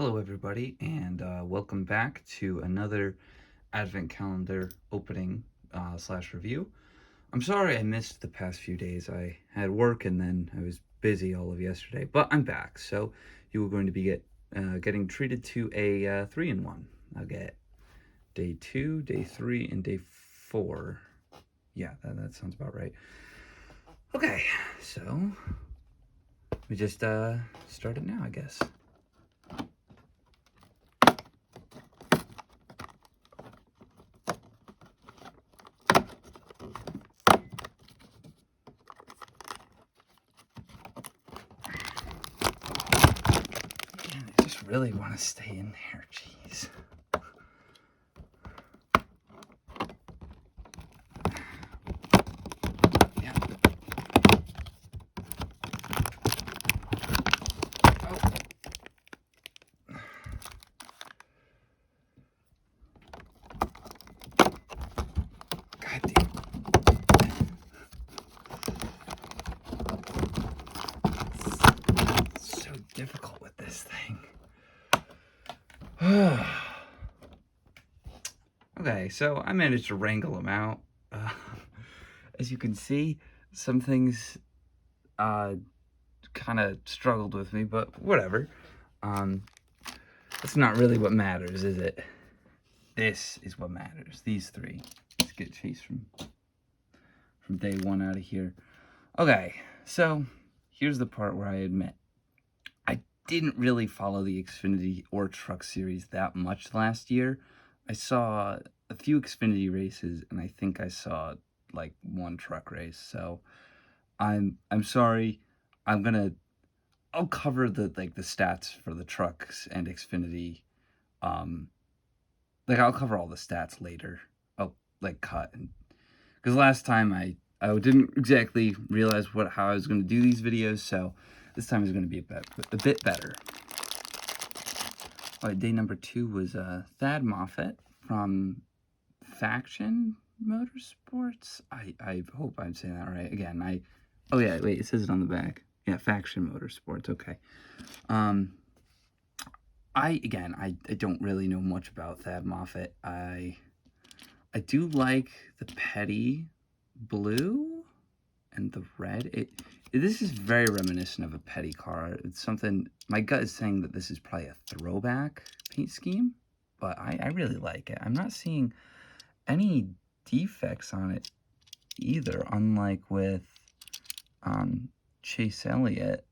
Hello everybody, and welcome back to another advent calendar opening slash review. I'm sorry I missed the past few days. I had work and then I was busy all of yesterday, but I'm back. So you are going to be getting treated to a 3-in-1. I'll get day 2, day 3, and day 4. Yeah, that sounds about right. Okay, so we just start it now, I guess. I just really want to stay in there, jeez. Yeah. Oh. God damn. It's so difficult with this thing. Okay, so I managed to wrangle them out. As you can see, some things kind of struggled with me, but whatever. That's not really what matters, is it? This is what matters. These three. Let's get Chase from day one out of here. Okay, so here's the part where I admit I didn't really follow the Xfinity or Truck Series that much last year. I saw a few Xfinity races, and I think I saw like one truck race. So I'm sorry. I'll cover the stats for the trucks and Xfinity. I'll cover all the stats later. I'll cut, and because last time I didn't exactly realize how I was going to do these videos, so this time is going to be a bit better. All right, day number 2 was Thad Moffitt from Faction Motorsports. I hope I'm saying that right. Again, oh yeah, wait, it says it on the back. Yeah, Faction Motorsports. Okay. I don't really know much about Thad Moffitt. I do like the petty blue and the red. This is very reminiscent of a petty car. It's something, my gut is saying that this is probably a throwback paint scheme, but I really like it. I'm not seeing any defects on it either, unlike with Chase Elliott.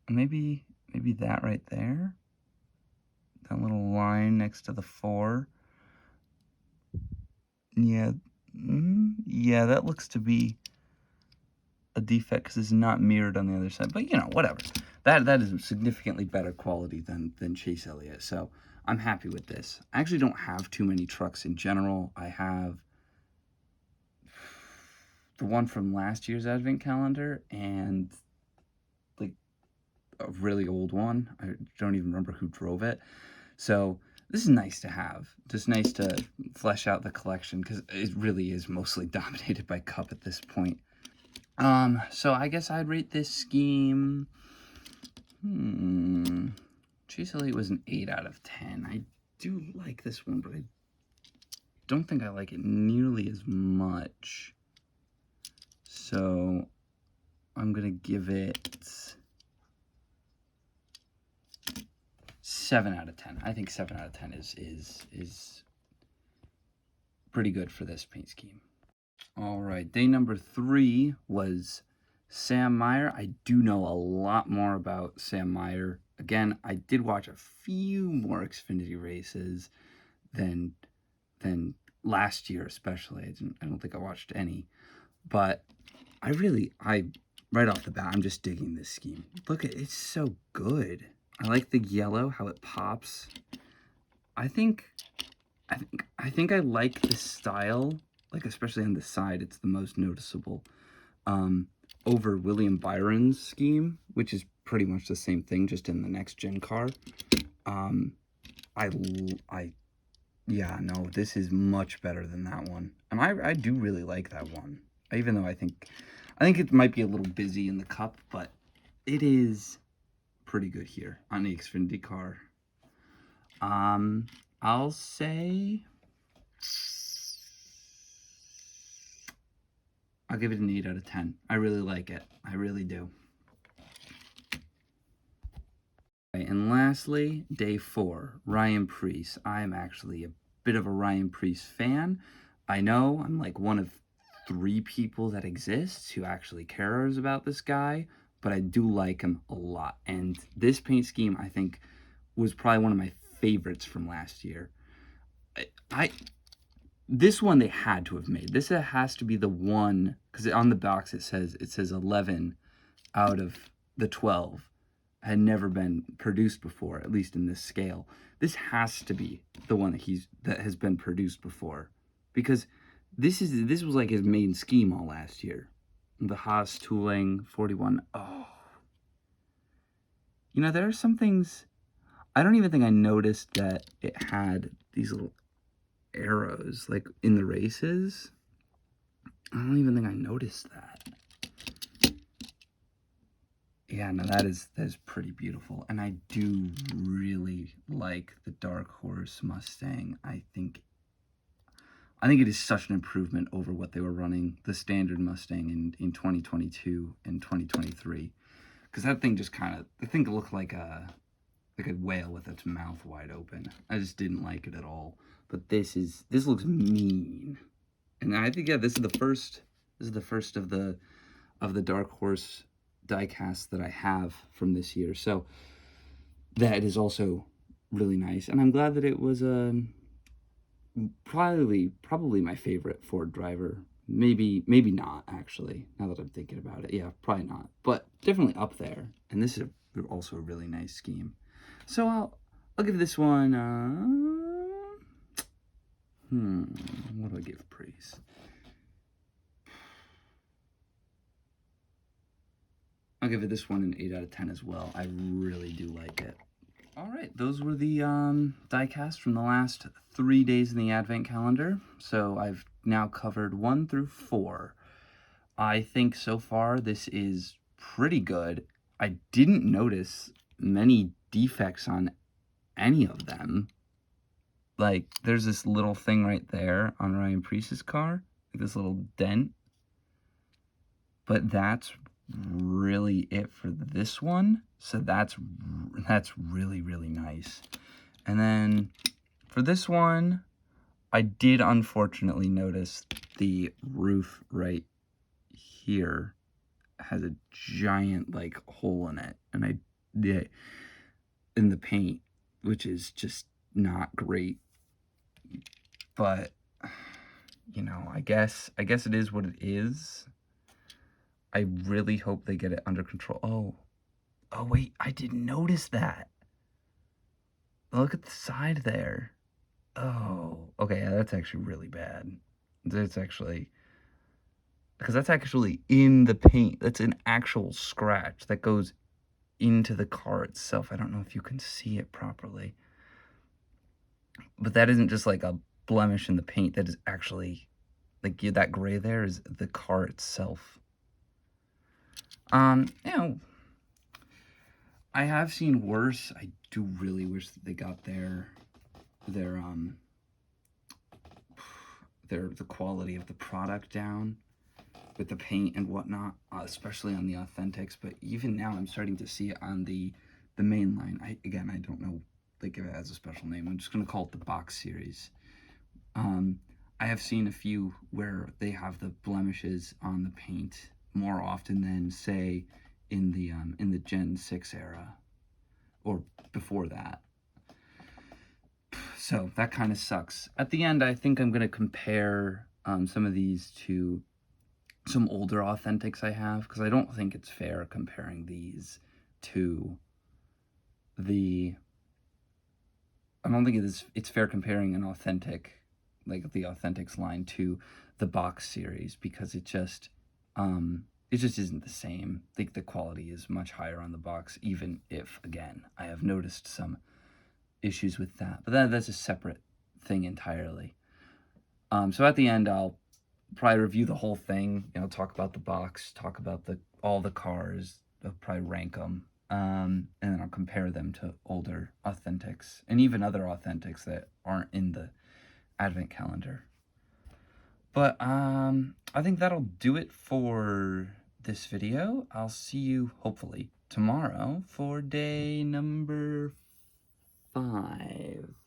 Maybe that right there, that little line next to the 4. Yeah, yeah, that looks to be a defect because it's not mirrored on the other side. But, you know, whatever. That is significantly better quality than Chase Elliott. So I'm happy with this. I actually don't have too many trucks in general. I have the one from last year's advent calendar and like a really old one. I don't even remember who drove it. So this is nice to have. Just nice to flesh out the collection because it really is mostly dominated by Cup at this point. So I guess I'd rate this scheme. Chase Elliott was an 8 out of 10. I do like this one, but I don't think I like it nearly as much. So I'm gonna give it 7 out of 10. I think 7 out of 10 is pretty good for this paint scheme. All right, day number 3 was Sam Meyer. I do know a lot more about Sam Meyer. Again, I did watch a few more Xfinity races than last year, especially. I don't think I watched any, but right off the bat, I'm just digging this scheme. Look at it, it's so good. I like the yellow, how it pops. I think I like this style, like especially on the side, it's the most noticeable. Over William Byron's scheme, which is pretty much the same thing, just in the next gen car. Yeah, no, this is much better than that one, and I do really like that one. Even though I think it might be a little busy in the Cup, but it is pretty good here on the Xfinity car. I'll say I'll give it an 8 out of 10. I really like it. I really do. Okay, and lastly, day 4, Ryan Preece. I'm actually a bit of a Ryan Preece fan. I know I'm like one of 3 people that exists who actually cares about this guy, but I do like him a lot. And this paint scheme, I think, was probably one of my favorites from last year. I this one they had to have made. This has to be the one, because on the box it says 11 out of the 12 had never been produced before, at least in this scale. This has to be the one that has been produced before, because this was like his main scheme all last year. The Haas tooling 41. Oh, you know, there are some things I don't even think I noticed that it had these little arrows like in the races. I don't even think I noticed that. Yeah, no, that is pretty beautiful. And I do really like the Dark Horse Mustang. I think it is such an improvement over what they were running, the standard Mustang in 2022 and 2023. Because that thing just the thing looked like a whale with its mouth wide open. I just didn't like it at all. But this looks mean. And I think, yeah, this is the first of the Dark Horse diecast that I have from this year. So that is also really nice. And I'm glad that it was probably my favorite Ford driver. Maybe not, actually, now that I'm thinking about it. Yeah, probably not. But definitely up there. And this is also a really nice scheme. So I'll give this one what do I give praise? I'll give it this one an 8 out of 10 as well. I really do like it. All right, those were the diecast from the last 3 days in the Advent calendar. So I've now covered 1 through 4. I think so far this is pretty good. I didn't notice many defects on any of them. Like, there's this little thing right there on Ryan Preece's car, like this little dent. But that's really it for this one. So that's really, really nice. And then for this one, I did unfortunately notice the roof right here has a giant like hole in it, and I did in the paint, which is just not great. But you know, I guess it is what it is. I really hope they get it under control. Oh wait, I didn't notice that. Look at the side there. Oh, okay, yeah, that's actually really bad. That's actually, because that's actually in the paint. That's an actual scratch that goes into the car itself. I don't know if you can see it properly. But that isn't just like a blemish in the paint. That is actually, like, that gray there is the car itself. You know, I have seen worse. I do really wish that they got the quality of the product down with the paint and whatnot, especially on the Authentics. But even now, I'm starting to see it on the main line. I don't know, like, if it has a special name. I'm just gonna call it the box series. I have seen a few where they have the blemishes on the paint more often than, say, in the Gen 6 era or before that. So that kind of sucks. At the end, I think I'm going to compare some of these to some older Authentics I have, because I don't think it's fair comparing these to I don't think it's fair comparing an Authentic, like the Authentics line, to the box series, because it just isn't the same. I think the quality is much higher on the box, even if, again, I have noticed some issues with that. But that's a separate thing entirely. So at the end, I'll probably review the whole thing, talk about the box, talk about all the cars. I'll probably rank them and then I'll compare them to older authentics and even other authentics that aren't in the advent calendar. But I think that'll do it for this video. I'll see you hopefully tomorrow for day number 5.